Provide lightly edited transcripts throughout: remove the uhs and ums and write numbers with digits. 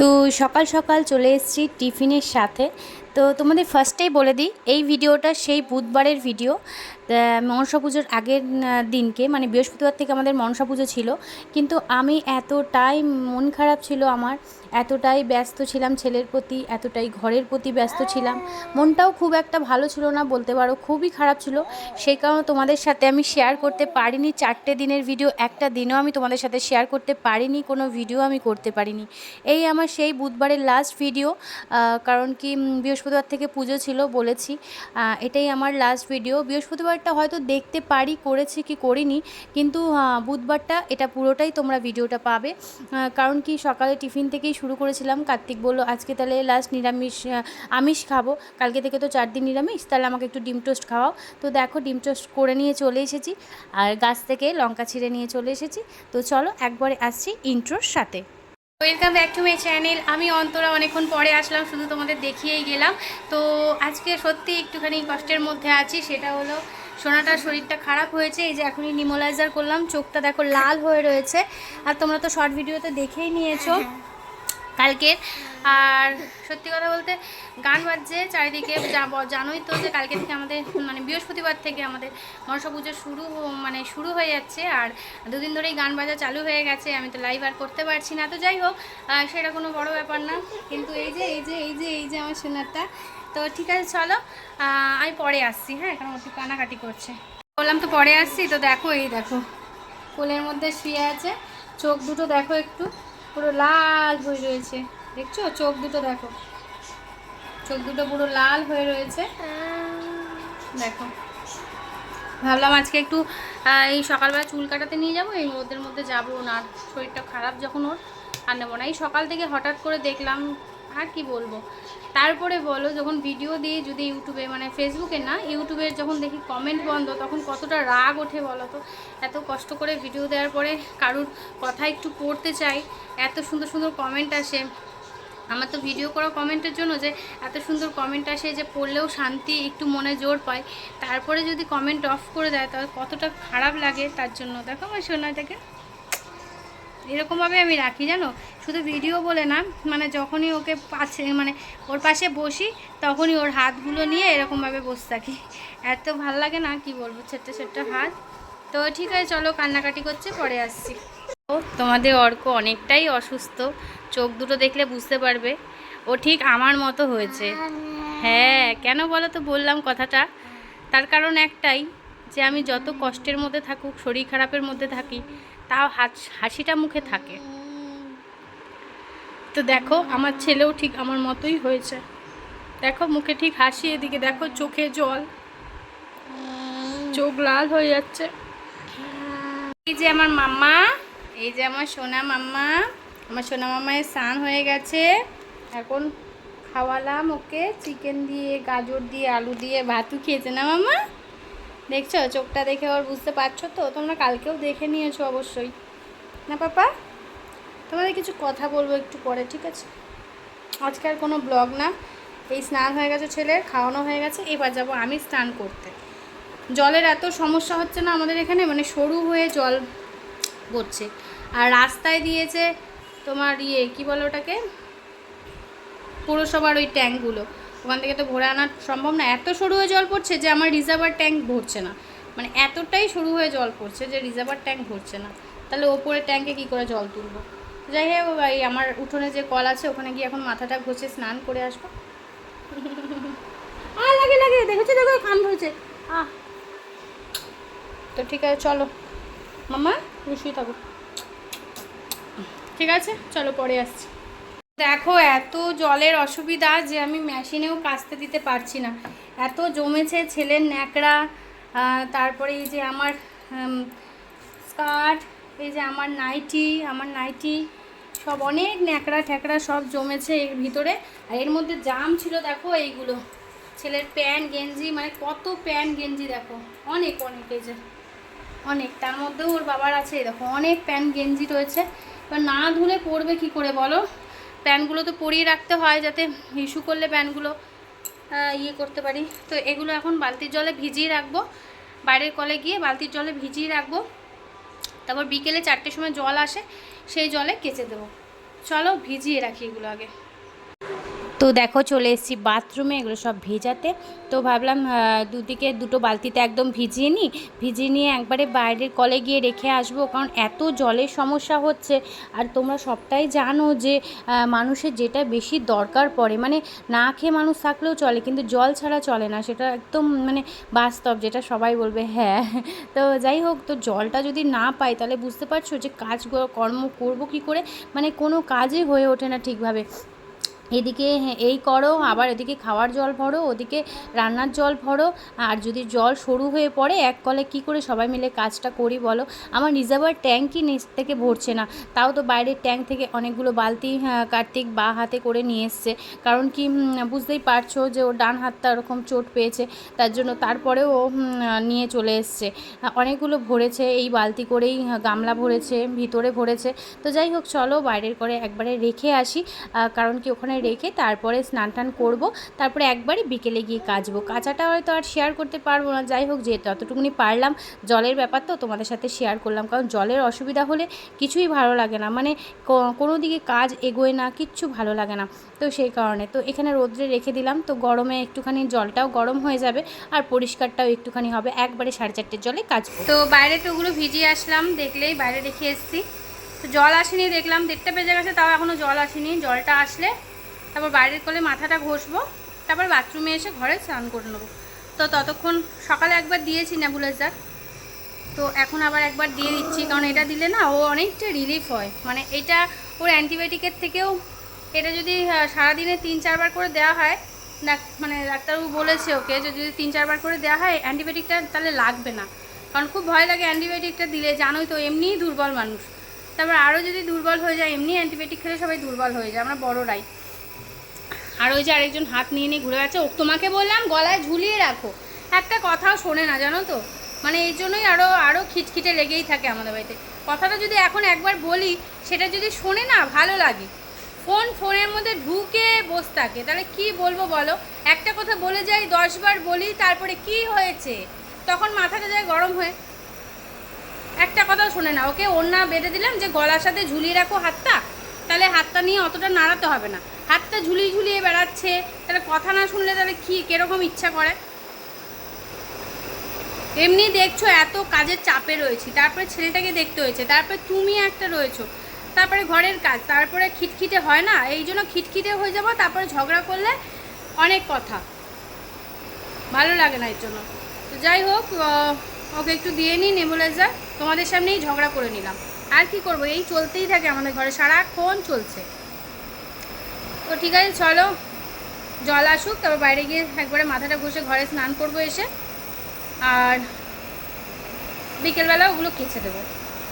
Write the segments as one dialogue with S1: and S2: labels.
S1: তো সকাল সকাল চলে এসেছি টিফিনের সাথে। তো তোমাদের ফার্স্টেই বলে দিই, এই ভিডিওটা সেই বুধবারের ভিডিও, মনসা পুজোর আগের দিনকে, মানে বৃহস্পতিবার থেকে আমাদের মনসা পুজো ছিল। কিন্তু আমি এতটাই মন খারাপ ছিল আমার, এতটাই ব্যস্ত ছিলাম ছেলের প্রতি, এতটাই ঘরের প্রতি ব্যস্ত ছিলাম, মনটাও খুব একটা ভালো ছিল না বলতে পারো, খুবই খারাপ ছিল। সেই কারণে তোমাদের সাথে আমি শেয়ার করতে পারিনি 4টে দিনের ভিডিও, একটা দিনও আমি তোমাদের সাথে শেয়ার করতে পারিনি, কোনো ভিডিও আমি করতে পারিনি। এই আমার সেই বুধবারের লাস্ট ভিডিও, কারণ কি বৃহস্পতিবার থেকে পুজো ছিল বলেছি, এটাই আমার লাস্ট ভিডিও। বৃহস্পতিবারটা হয়তো দেখতে পারি করেছি কি করিনি, কিন্তু বুধবারটা এটা পুরোটাই তোমরা ভিডিওটা পাবে। কারণ কি সকালে টিফিন থেকেই শুরু করেছিলাম। কার্তিক বলল আজকে তাহলে লাস্ট নিরামিষ, আমিষ খাবো, কালকে থেকে তো 4 দিন নিরামিষ, তাহলে আমাকে একটু ডিম টোস্ট খাওয়াও। তো দেখো ডিম টোস্ট করে নিয়ে চলে এসেছি, আর গাছ থেকে লঙ্কা ছিঁড়ে নিয়ে চলে এসেছি। তো চলো একবারে আসছি ইন্ট্রোর সাথে। Welcome back to my channel. আমি অন্তরা অনেকক্ষণ পরে আসলাম, শুধু তোমাদের দেখিয়েই গেলাম। তো আজকে সত্যি একটুখানি কষ্টের মধ্যে আছি, সেটা হলো সোনাটার শরীরটা খারাপ হয়েছে। এই যে এখনই নিমোলাইজার করলাম, চোখটা দেখো লাল হয়ে রয়েছে, আর তোমরা তো শর্ট ভিডিওতে দেখেই নিয়েছো কালকের। আর সত্যি কথা বলতে গান বাজছে চারিদিকে, জানোই তো যে কালকে থেকে আমাদের, মানে বৃহস্পতিবার থেকে আমাদের মনসা পুজো শুরু হয়ে যাচ্ছে। আর দুদিন ধরেই গান বাজা চালু হয়ে গেছে, আমি তো লাইভ আর করতে পারছি না। তো যাই হোক, সেটা কোনো বড় ব্যাপার না। কিন্তু এই যে আমার সোনারটা। তো ঠিক আছে চলো, আমি পরে আসছি, হ্যাঁ, কারণ একটু কানাকাটি করছে। বললাম তো পরে আসছি। তো দেখো, এই দেখো কোলের মধ্যে শুয়ে আছে, চোখ দুটো দেখো একটু পুরো লাল হয়ে রয়েছে, দেখছো চোখ দুটো দেখো, চোখ দুটো পুরো লাল হয়ে রয়েছে দেখো। ভাবলাম আজকে একটু এই সকালবেলা চুল কাটাতে নিয়ে যাবো, এই রোদের মধ্যে যাবো না, শরীরটা খারাপ যখন ওর আর নেবো না। এই সকাল থেকে হঠাৎ করে দেখলাম, আর কি বলবো। তারপরে বলো, যখন ভিডিও দিই যদি ইউটিউবে, মানে ফেসবুকে না, ইউটিউবের যখন দেখি কমেন্ট বন্ধ, তখন কতটা রাগ ওঠে বলো তো। এত কষ্ট করে ভিডিও দেওয়ার পরে কারুর কথা একটু পড়তে চাই, এত সুন্দর সুন্দর কমেন্ট আসে। আমার তো ভিডিও করা কমেন্টের জন্য, যে এত সুন্দর কমেন্ট আসে, যে পড়লেও শান্তি একটু মনে জোর পায়, তারপরে যদি কমেন্ট অফ করে দেয় তাহলে কতটা খারাপ লাগে। তার জন্য দেখো আমার সোনাটাকে এরকমভাবে আমি রাখি, জানো, শুধু ভিডিও বলে না, মানে যখনই ওকে পাশে, মানে ওর পাশে বসি, তখনই ওর হাতগুলো নিয়ে এরকমভাবে বসে থাকি। এত ভাল লাগে না, কি বলবো, ছোট্ট ছোট্ট হাত। তো ঠিক আছে চলো, কান্নাকাটি করছে, পরে আসছি। তোমাদের অর্ক অনেকটাই অসুস্থ, চোখ দুটো দেখলে বুঝতে পারবে, ও ঠিক আমার মতো হয়েছে। হ্যাঁ, কেন বলো তো বললাম কথাটা, তার কারণ একটাই, যে আমি যত কষ্টের মধ্যে থাকুক, শরীর খারাপের মধ্যে থাকি, তাও হাসিটা মুখে থাকে। তো দেখো আমার ছেলেও ঠিক আমার মতোই হয়েছে, দেখো মুখে ঠিক হাসি, এদিকে দেখো চোখে জল, চোখ লাল হয়ে যাচ্ছে। এই যে আমার মাম্মা, এই যে আমার সোনা মাম্মা, আমার সোনা মাম্মায়ের স্নান হয়ে গেছে। এখন খাওয়ালাম ওকে চিকেন দিয়ে, গাজর দিয়ে, আলু দিয়ে, ভাতও খেয়েছে না মাম্মা? দেখছো চোখটা দেখে ওর, বুঝতে পারছো তো? তোমরা কালকেও দেখে নিয়েছো অবশ্যই না পাপা? তোমাদের কিছু কথা বলবো একটু পরে, ঠিক আছে? আজকে আর কোনো ব্লগ না। এই স্নান হয়ে গেছে ছেলের, খাওয়ানো হয়ে গেছে, এবার যাবো আমি স্নান করতে। জলের এত সমস্যা হচ্ছে না আমাদের এখানে, মানে সরু হয়ে জল পড়ছে। আর রাস্তায় দিয়েছে তোমার কী বলো ওটাকে, পৌরসভার ওই ট্যাঙ্কগুলো, ওখান থেকে তো ভরে আনা সম্ভব না, এত সরু হয়ে জল পড়ছে যে আমার রিজার্ভার ট্যাঙ্ক ভরছে না। মানে এতটাই সরু হয়ে জল পড়ছে যে রিজার্ভার ট্যাঙ্ক ভরছে না, তাহলে ওপরে ট্যাঙ্কে কী করে জল তুলবো? যাই হোক, এই আমার উঠোনে যে কল আছে, ওখানে গিয়ে এখন মাথাটা ঘষে স্নান করে আসবো। লাগে লাগে, দেখেছো দেখো কান ধরেছে। তো ঠিক আছে চলো মামা, তুমি শুয়ে থাকো, ঠিক আছে চলো পরে আসছি। দেখো এত জলের অসুবিধা যে আমি মেশিনেও কাচতে দিতে পারছি না, এত জমেছে ছেলের ন্যাকড়া, তারপরে এই যে আমার স্কার্ট, এই যে আমার নাইটি সব অনেক ন্যাকড়া ঠ্যাকড়া সব জমেছে এর ভিতরে। আর এর মধ্যে জাম ছিল দেখো, এইগুলো ছেলের প্যান্ট গেঞ্জি, মানে কত প্যান্ট গেঞ্জি দেখো, অনেক এই যে অনেক, তার মধ্যেও ওর বাবার আছে দেখো অনেক প্যান্ট গেঞ্জি রয়েছে। এবার না ধুলে পরবে কি করে বলো? প্যান্টগুলো তো পরিয়ে রাখতে হয়, যাতে ইস্যু করলে প্যান্টগুলো করতে পারি। তো এগুলো এখন বালতির জলে ভিজিয়ে রাখবো, বাইরের কলে গিয়ে বালতির জলে ভিজিয়ে রাখবো, তারপর বিকেলে 4টের সময় জল আসে, সেই জলে কেচে দেবো। চলো ভিজিয়ে রাখি এগুলো আগে। তো দেখো চলে এসেছি বাথরুমে এগুলো সব ভেজাতে। তো ভাবলাম দুদিকে দুটো বালতিতে একদম ভিজিয়ে নিই, ভিজিয়ে নিয়ে একবারে বাইরের কলে গিয়ে রেখে আসবো, কারণ এত জলের সমস্যা হচ্ছে। আর তোমরা সবটাই জানো যে মানুষের যেটা বেশি দরকার পড়ে, মানে না খেয়ে মানুষ থাকলেও চলে, কিন্তু জল ছাড়া চলে না, সেটা একদম মানে বাস্তব, যেটা সবাই বলবে হ্যাঁ। তো যাই হোক, তো জলটা যদি না পাই তাহলে বুঝতে পারছো যে কাজ কর্ম করবো কী করে, মানে কোনো কাজই হয়ে ওঠে না ঠিকভাবে। এদিকে এই করো, আবার এদিকে খাওয়ার জল ভরো, ওদিকে রান্নার জল ভরো, আর যদি জল সরু হয়ে পড়ে এক কলে কী করে সবাই মিলে কাজটা করি বলো। আমার রিজার্ভার ট্যাঙ্কই নিচ থেকে ভরছে না, তাও তো বাইরের ট্যাঙ্ক থেকে অনেকগুলো বালতি কার্তিক বা হাতে করে নিয়ে এসছে, কারণ কি বুঝতেই পারছো যে ওর ডান হাতটা ওরকম চোট পেয়েছে, তার জন্য তারপরেও ও নিয়ে চলে এসছে। অনেকগুলো ভরেছে এই বালতি করেই, গামলা ভরেছে, ভিতরে ভরেছে। তো যাই হোক চলো বাইরের করে একবারে রেখে আসি, কারণ কি ওখানে রেখে তারপরে স্নান টান করবো, তারপরে একবারই বিকেলে গিয়ে কাচবো। কাচাটা হয়তো আর শেয়ার করতে পারবো না, যাই হোক যেহেতু অতটুকুনি পারলাম, জলের ব্যাপার তো তোমাদের সাথে শেয়ার করলাম, কারণ জলের অসুবিধা হলে কিছুই ভালো লাগে না, মানে কোনো দিকে কাজ এগোয় না, কিচ্ছু ভালো লাগে না। তো সেই কারণে তো এখানে রোদ্রে রেখে দিলাম, তো গরমে একটুখানি জলটাও গরম হয়ে যাবে আর পরিষ্কারটাও একটুখানি হবে, একবারে 4:30 জলে কাচবো। তো বাইরে তো ওগুলো ভিজিয়ে আসলাম, দেখলেই বাইরে রেখে এসেছি। তো জল আসেনি, দেখলাম 1:30 বেজে গেছে, তাও এখনও জল আসেনি। জলটা আসলে তারপর বাইরের কোলে মাথাটা ঘষবো, তারপর বাথরুমে এসে ঘরে স্নান করে নেবো। তো ততক্ষণ সকালে একবার দিয়েছি নেবুলাইজার, তো এখন আবার একবার দিয়ে দিচ্ছি, কারণ এটা দিলে না ও অনেকটা রিলিফ হয়, মানে এটা ওর অ্যান্টিবায়োটিকের থেকেও এটা যদি সারাদিনে 3-4 বার করে দেওয়া হয়, মানে ডাক্তারবাবু বলেছে ওকে যে যদি 3-4 বার করে দেওয়া হয় অ্যান্টিবায়োটিকটা তাহলে লাগবে না, কারণ খুব ভয় লাগে অ্যান্টিবায়োটিকটা দিলে, জানোই তো এমনিই দুর্বল মানুষ, তারপর আরও যদি দুর্বল হয়ে যায়, এমনি অ্যান্টিবায়োটিক খেলে সবাই দুর্বল হয়ে যায়, আমরা বড়রাই। আর ওই যে আরেকজন হাত নিয়ে নিয়ে ঘুরে যাচ্ছে, ও তোমাকে বললাম গলায় ঝুলিয়ে রাখো, একটা কথাও শোনে না জানো তো, মানে এই জন্যই আরও খিটখিটে লেগেই থাকে আমাদের বাড়িতে। কথাটা যদি এখন একবার বলি, সেটা যদি শোনে না ভালো লাগে, ফোনের মধ্যে ঢুকে বসে থাকে, তাহলে কি বলবো বলো। একটা কথা বলে যাই 10 বার বলি, তারপরে কি হয়েছে তখন মাথাটা যায় গরম হয়ে, একটা কথাও শোনে না। ওকে ওড়না বেঁধে দিলাম যে গলার সাথে ঝুলিয়ে রাখো হাতটা, তাহলে হাতটা নিয়ে অতটা নাড়াতে হবে না, হাতটা ঝুলিয়ে ঝুলিয়ে বেড়াচ্ছে, তাহলে কথা না শুনলে তাহলে কীরকম ইচ্ছা করে। এমনি দেখছো এত কাজের চাপে রয়েছি, তারপরে ছেলেটাকে দেখতে হয়েছে, তারপরে তুমি একটা রয়েছো, তারপরে ঘরের কাজ, তারপরে খিটখিটে হয় না, এই জন্য খিটখিটে হয়ে যাবো, তারপরে ঝগড়া করলে অনেক কথা ভালো লাগে না, এর জন্য। তো যাই হোক, ওকে একটু দিয়ে নিই নেবুলাইজার, তোমাদের সামনেই ঝগড়া করে নিলাম, আর কি করব, এই চলতেই থাকে আমাদের ঘরে, সারাক্ষণ চলছে। তো ঠিক আছে চলো জল আসুক, তারপর বাইরে গিয়ে একবারে মাথাটা ঘষে ঘরে স্নান করবো এসে, আর বিকেলবেলা ওগুলো কেচে দেবো,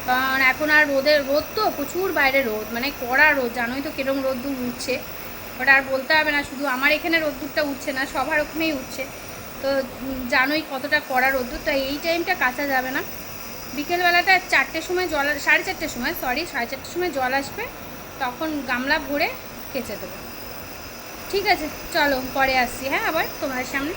S1: কারণ এখন আর রোদ তো প্রচুর, বাইরে রোদ, মানে কড়া রোদ, জানোই তো কিরম রোদ্দুর উঠছে, ওটা আর বলতে হবে না, শুধু আমার এখানে রোদ্দুরটা উঠছে না, সবার ওখানেই উঠছে, তো জানোই কতটা কড়া রোদ্দুর, তাই এই টাইমটা কাচা যাবে না। বিকেলবেলাটা 4টের সময় জল, 4:30 সময়, 4:30 সময় জল আসবে, তখন গামলা ভরে কেচে দেবো। ঠিক আছে চলো পরে আসছি, হ্যাঁ আবার তোমাদের সামনে।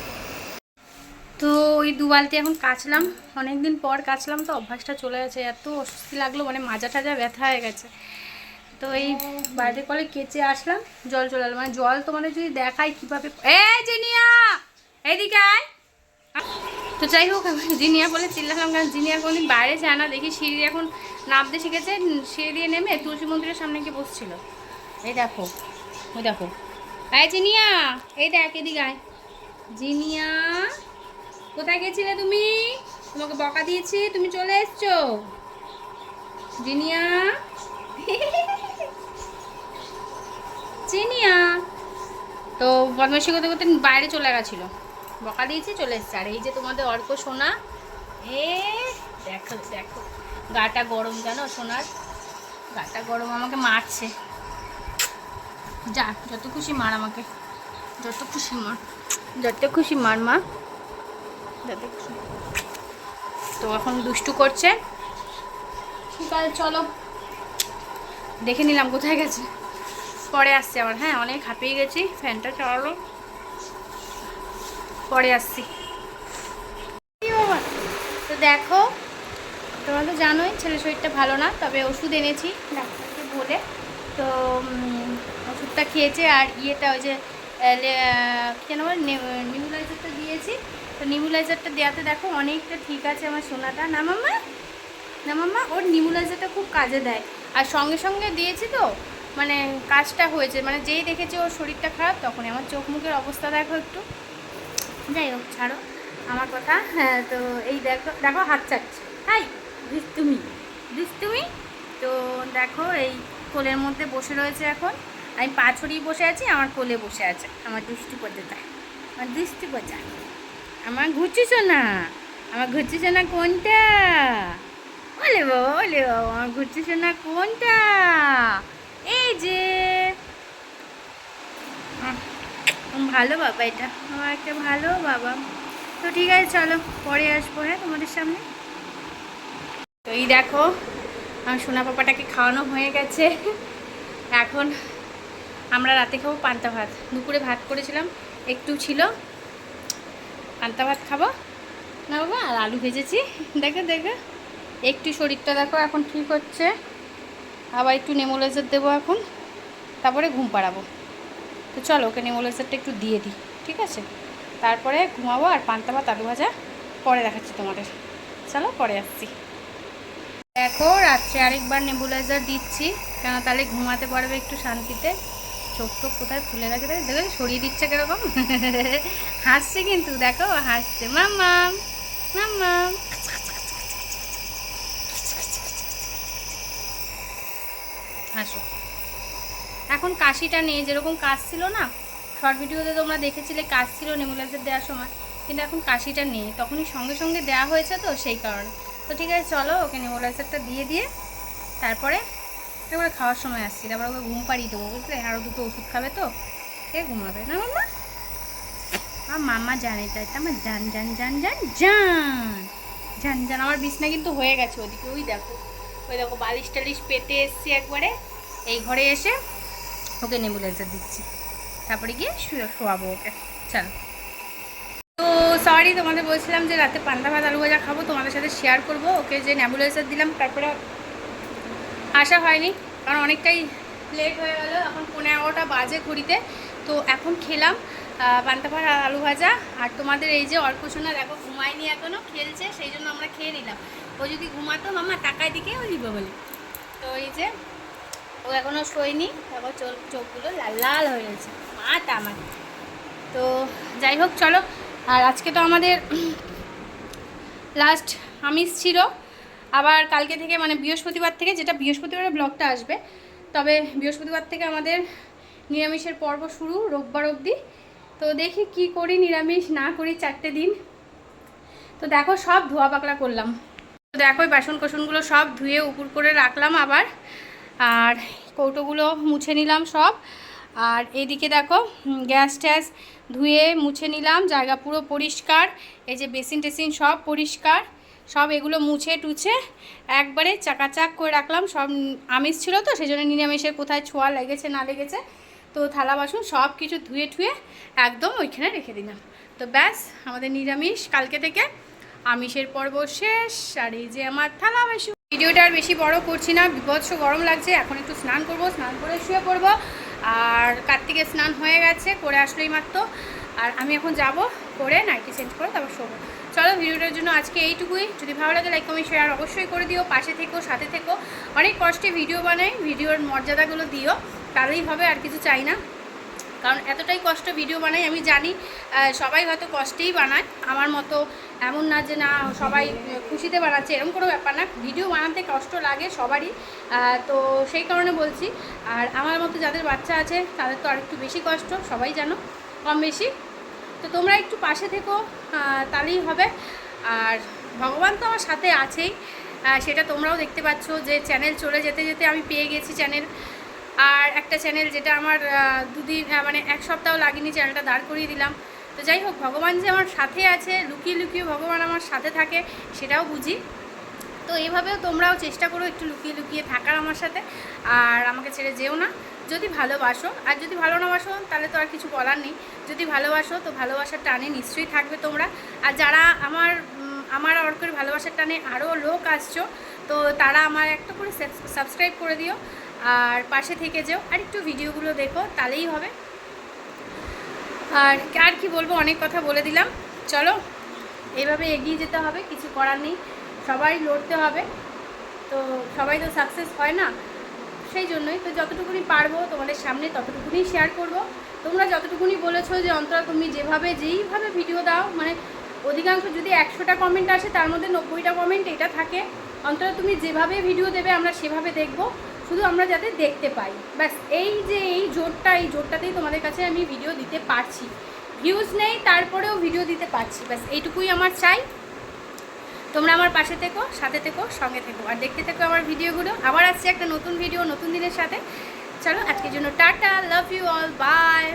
S1: তো ওই 2 বালতি এখন কাচলাম, অনেক দিন পর কাচলাম, তো অভ্যাসটা চলে গেছে, এত অস্বস্তি লাগলো, মানে মাজা টাজা ব্যথা হয়ে গেছে। তো এই বাইরে কলে কেচে আসলাম, জল চলে এলো, মানে জল তোমাদের যদি দেখাই কীভাবে, এই জিনিয়া এইদিকে আয়। তো যাই হোক, আমি জিনিয়া বলে চিল্লালাম, কারণ জিনিয়া কোনদিন বাইরে যায় না, দেখি সিঁড়ি এখন নামতে শিখেছে, সিঁড়ি দিয়ে নেমে তুলসী মন্দিরের সামনে গিয়ে বসছিল। এই দেখো, ওই দেখো, এই জিনিয়া, এই দেখ এদিকে আয়। জিনিয়া কোথায় গেছিলে তুমি, তোমাকে বকা দিয়েছি, তুমি চলে এসছো জিনিয়া। জিনিয়া তো বদমাইশি করতে করতে বাইরে চলে গেছিলো, বকা দিয়েছি চলে এসছে। আর এই যে তোমাদের অর্ক সোনা, এ দেখো দেখো গাটা গরম, জানো সোনার গাটা গরম, আমাকে মারছে, যা যত খুশি মার আমাকে, যত খুশি মার, যত খুশি মার মা, যত খুশি। তো এখন দুষ্টু করছে, ঠিক আছে চলো দেখে নিলাম কোথায় গেছে, পরে আসছে আবার, হ্যাঁ অনেক হাঁপিয়ে গেছি, ফ্যানটা চালালো, পরে আসছি। তো দেখো তোমরা তো জানোই ছেলের শরীরটা ভালো না, তবে ওষুধ এনেছি ডাক্তারকে বলে, তো ওষুধটা খেয়েছে। আর ইয়েটা ওই যে কী যেন নিউলাইজারটা দিয়েছি, তো নিউলাইজারটা দেওয়াতে দেখো অনেকটা ঠিক আছে আমার সোনাটা। না মাম্মা, না মাম্মা, ওর নিউলাইজারটা খুব কাজে দেয়। আর সঙ্গে সঙ্গে দিয়েছি তো মানে কাজটা হয়েছে, মানে যেই দেখেছে ওর শরীরটা খারাপ তখনই। আমার চোখ মুখের অবস্থা দেখো একটু, যাই হোক ছাড়ো আমার কথা। হ্যাঁ, তো এই দেখো দেখো হাত চাটছে, তাই দুষ্টুমি দুষ্টুমি। তো দেখো এই কোলের মধ্যে বসে রয়েছে এখন, আমি পা ছড়িয়ে বসে আছি, আমার কোলে বসে আছে আমার দুষ্টু পর্দাটা, আমার দুষ্টু পর্দা, আমার ঘুরছিস না, আমার ঘুরছিস না কোনটা, ওলে বাবা ওলে বাবা, আমার ঘুরছিস না কোনটা, এই যে ভালো বাবা, এটা আমার একটা ভালো বাবা। তো ঠিক আছে চলো পরে আসবো হ্যাঁ তোমাদের সামনে। তো এই দেখো আমার সোনা পাপাটাকে খাওয়ানো হয়ে গেছে, এখন আমরা রাতে খাবো পান্তা ভাত। দুপুরে ভাত করেছিলাম একটু ছিল, পান্তা ভাত খাবো না বাবা। আর আলু ভেজেছি, দেখো দেখো একটু শরীরটা দেখো এখন ঠিক হচ্ছে। আবার একটু নেমোলাইজার দেবো এখন, তারপরে ঘুম পাড়াবো। তো চলো ওকে নেমোলাইজারটা একটু দিয়ে দিই, ঠিক আছে? তারপরে ঘুমাবো। আর পান্তা ভাত আলু ভাজা পরে দেখাচ্ছি তোমাদের, চলো পরে আসছি। দেখো রাত্রে আরেকবার নেবুলাইজার দিচ্ছি, কেন তাহলে ঘুমাতে পারবে একটু শান্তিতে। চোখ টোক কোথায় ফুলে গেছে দেখো, সরিয়ে দিচ্ছে কিরকম হাসছে কিন্তু, দেখো হাসছে। মাম্মাম মাম্মাম, হাসো। এখন কাশিটা নেই, যেরকম কাশছিল না শর্ট ভিডিওতে তোমরা দেখেছিলে, কাশছিল নেবুলাইজার দেওয়ার সময়, কিন্তু এখন কাশিটা নেই, তখনই সঙ্গে সঙ্গে দেওয়া হয়েছে তো সেই কারণে। তো ঠিক আছে চলো ওকে নেবুলাইজারটা দিয়ে তারপরে এবারে খাওয়ার সময় আসছি, তারপরে ওকে ঘুম পাড়িয়ে দেবো বুঝলে। আরও দুটো ওষুধ খাবে তো সে ঘুমাবে না মাম্মা। আমার মাম্মা জানে তাই তো, আমার জান জান জান জান জান জান জান। আমার বিছনা কিন্তু হয়ে গেছে ওদিকে, ওই দেখো ওই দেখো বালিশ টালিশ পেতে এসছি একবারে। এই ঘরে এসে ওকে নেবুলাইজার দিচ্ছি, তারপরে গিয়ে শোয়াবো ওকে। চলো। তো সরি তোমাদের বলছিলাম যে রাতে পান্তা ভাত আলু ভাজা খাবো, তোমাদের সাথে শেয়ার করবো। ওকে যে নেবুলাইজার দিলাম তারপরে আসা হয়নি, কারণ অনেকটাই লেট হয়ে গেল, এখন 11টা বাজে ঘড়িতে। তো এখন খেলাম পান্তা ভাত আর আলু ভাজা। আর তোমাদের এই যে অর্কসোনা দেখো ঘুমায়নি এখনও, খেলছে, সেই জন্য আমরা খেয়ে নিলাম। ও যদি ঘুমাতো মামা টাকায় দিকে ও দিব বলে, তো এই যে ও এখনও শোয়নি, দেখো চোখগুলো লাল লাল হয়ে গেছে মাটা আমার। তো যাই হোক চলো। আর আজকে তো আমাদের লাস্ট আমিষ ছিল, আবার কালকে থেকে মানে বৃহস্পতিবার থেকে, যেটা বৃহস্পতিবারের ব্লগটা আসবে, তবে বৃহস্পতিবার থেকে আমাদের নিরামিষের পর্ব শুরু রোববার অবধি। তো দেখি কি করি, নিরামিষ না করি 4টে দিন। তো দেখো সব ধোয়া পাকলা করলাম, তো দেখো বাসন কোসনগুলো সব ধুয়ে উপর করে রাখলাম আবার, আর কৌটোগুলো মুছে নিলাম সব। আর এইদিকে দেখো গ্যাস ট্যাস ধুয়ে মুছে নিলাম, জায়গা পুরো পরিষ্কার। এই যে বেসিন টেসিন সব পরিষ্কার, সব এগুলো মুছে টুছে একবারে চাকাচাক করে রাখলাম। সব আমিষ ছিল তো সেই জন্য নিরামিষের কোথায় ছোঁয়া লেগেছে না লেগেছে, তো থালা বাসন সব কিছু ধুয়ে ঠুয়ে একদম ওইখানে রেখে দিলাম। তো ব্যাস আমাদের নিরামিষ কালকে থেকে, আমিষের পর্ব শেষ। আর এই যে আমার থালা বাসন। ভিডিওটা আর বেশি বড় করছি না, বিভৎস গরম লাগছে, এখন একটু স্নান করব, স্নান করে শুয়ে পড়বো। আর কার্তিকের স্নান হয়ে গেছে, করে আসলোই মাত্র। আর আমি এখন যাব, করে নাইটি চেঞ্জ করে তারপর শোবো। চলো ভিডিওটার জন্য আজকে এইটুকুই। যদি ভালো লাগে লাইক কমেন্ট শেয়ার অবশ্যই করে দিও, পাশে থেকো সাথে থেকো। অনেক কষ্টে ভিডিও বানাই, ভিডিওর মর্যাদাগুলো দিও, তাহলেই হবে, আর কিছু চাই না। কারণ এতটাই কষ্ট ভিডিও বানাই আমি জানি, সবাই হয়তো কষ্টেই বানায়, আমার মতো এমন না যে না সবাই খুশিতে বানাচ্ছে, এরকম কোনো ব্যাপার না। ভিডিও বানাতে কষ্ট লাগে সবারই, তো সেই কারণে বলছি। আর আমার মতো যাদের বাচ্চা আছে তাদের তো আরেকটু বেশি কষ্ট, সবাই জানো কম বেশি। তো তোমরা একটু পাশে থেকো, তাহলেই হবে। আর ভগবান তো আমার সাথে আছেই, সেটা তোমরাও দেখতে পাচ্ছ যে চ্যানেল চলে যেতে যেতে আমি পেয়ে গেছি চ্যানেল। আর একটা চ্যানেল যেটা আমার দুদিন মানে 1 সপ্তাহ লাগেনি চ্যানেলটা দাঁড় করিয়ে দিলাম। তো যাই হোক, ভগবান যে আমার সাথে আছে, লুকিয়ে লুকিয়ে ভগবান আমার সাথে থাকে সেটাও বুঝি। তো এইভাবেও তোমরাও চেষ্টা করো একটু লুকিয়ে লুকিয়ে থাকার আমার সাথে, আর আমাকে ছেড়ে যেও না যদি ভালোবাসো। আর যদি ভালো না বাসো তাহলে তো আর কিছু বলার নেই, যদি ভালোবাসো তো ভালোবাসার টানে নিশ্চয়ই থাকবে তোমরা। আর যারা আমার অর্কের ভালোবাসার টানে আরও লোক আসছো, তো তারা আমার একটা করে সাবস্ক্রাইব করে দিও। আর পাশে থেকে যেও, আর একটু ভিডিওগুলো দেখো, তাহলেই হবে। আর কি বলবো, অনেক কথা বলে দিলাম। চলো এইভাবে এগিয়ে যেতে হবে, কিছু করার নেই, সবাই লড়তে হবে। তো সবাই তো সাকসেস হয় না, সেই জন্যই তো যতটুকুনি পারবো তোমাদের সামনে ততটুকুনি শেয়ার করব। তোমরা যতটুকুনি বলেছো যে অন্তরা তুমি যেইভাবে ভিডিও দাও, মানে অধিকাংশ যদি 100টা কমেন্ট আসে তার মধ্যে 90টা কমেন্ট এটা থাকে, অন্তরা তুমি যেভাবে ভিডিও দেবে আমরা সেভাবে দেখব, শুধু আমরা যাতে দেখতে পাই, ব্যাস। এই জোরটাতেই তোমাদের কাছে আমি ভিডিও দিতে পারছি। ভিউজ নেই তারপরেও ভিডিও দিতে পারছি, ব্যাস এইটুকুই আমার চাই। তোমরা আমার পাশে থেকো, সাথে থেকো, সঙ্গে থেকো, আর দেখতে থেকো আমার ভিডিওগুলো। আবার আসছে একটা নতুন ভিডিও নতুন দিনের সাথে। চলো আজকের জন্য tata, love you all, by.